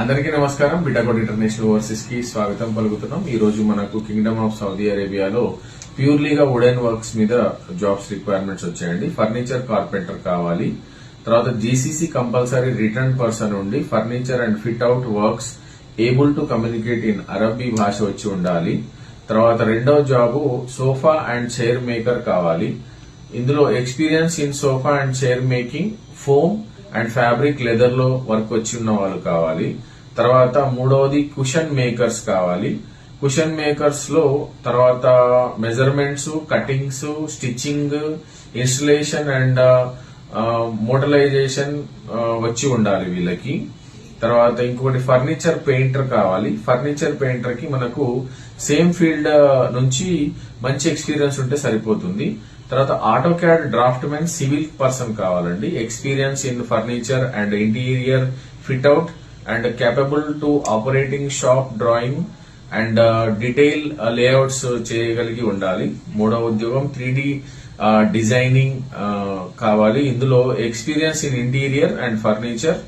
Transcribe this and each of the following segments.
అందరికీ నమస్కారం. బిటాకోడ్ international overseas కి స్వాగతం పలుకుతున్నాం. ఈ రోజు మనకు కింగ్డమ్ ఆఫ్ సౌదీ అరేబియాలో ప్యూర్లీగా వుడెన్ వర్క్స్ మీద జాబ్స్ రిక్వైర్మెంట్స్ వచ్చాయండి. ఫర్నిచర్ కార్పెంటర్ కావాలి. తర్వాత జీసీసీ కంపల్సరీ రిటర్న్ పర్సన్ ఉండి furniture and fit out works able to communicate in అరబీ భాష వచ్చి ఉండాలి. తర్వాత రెండవ job sofa and chair maker కావాలి. ఇందులో experience in sofa and chair making, foam and fabric leather లో వర్క్ వచ్చి ఉన్న వాళ్ళు కావాలి. తర్వాత మూడవది కుషన్ మేకర్స్ కావాలి. కుషన్ మేకర్స్ లో తర్వాత measurements, cuttings, stitching, installation and మోటలైజేషన్ వచ్చి ఉండాలి వీళ్ళకి. తర్వాత ఇంకొకటి ఫర్నిచర్ పెయింటర్ కావాలి. ఫర్నిచర్ పెయింటర్ కి మనకు సేమ్ ఫీల్డ్ నుంచి మంచి ఎక్స్పీరియన్స్ ఉంటే సరిపోతుంది. తర్వాత AutoCAD draftsmen, civil person కావాలండి. Experience in furniture and interior fit out and capable to operating shop drawing and detail layouts చేయగలిగి ఉండాలి. మూడవ ఉద్యోగం 3D డిజైనింగ్ కావాలి. ఇందులో experience in interior and furniture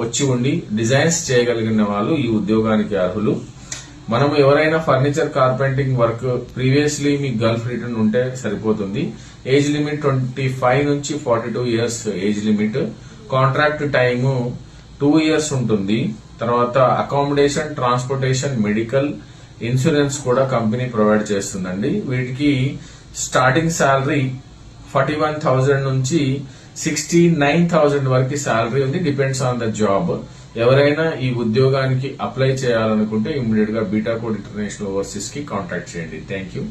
వచ్చి ఉండి డిజైన్స్ చేయగలిగిన వాళ్ళు ఈ ఉద్యోగానికి అర్హులు. మనం ఎవరైనా ఫర్నిచర్ కార్పెంటింగ్ వర్క్ ప్రీవియస్లీ మీకు గల్ఫ్ రిటర్న్ ఉంటే సరిపోతుంది. ఏజ్ లిమిట్ 25 నుంచి 42 years age limit. Contract time 2 years ఉంటుంది. తర్వాత అకామిడేషన్, ట్రాన్స్పోర్టేషన్, మెడికల్ ఇన్సూరెన్స్ కూడా కంపెనీ ప్రొవైడ్ చేస్తుందండి. వీటికి స్టార్టింగ్ శాలరీ 41,000 నుంచి 69,000 వరకు శాలరీ ఉంది. Depends on the job. ఎవరైనా ఈ ఉద్యోగానికి అప్లై చేయాలనుకుంటే ఇమ్మీడియట్ గా బీటాకోడ్ ఇంటర్నేషనల్ ఓవర్సీస్ కి కాంటాక్ట్ చేయండి. Thank you.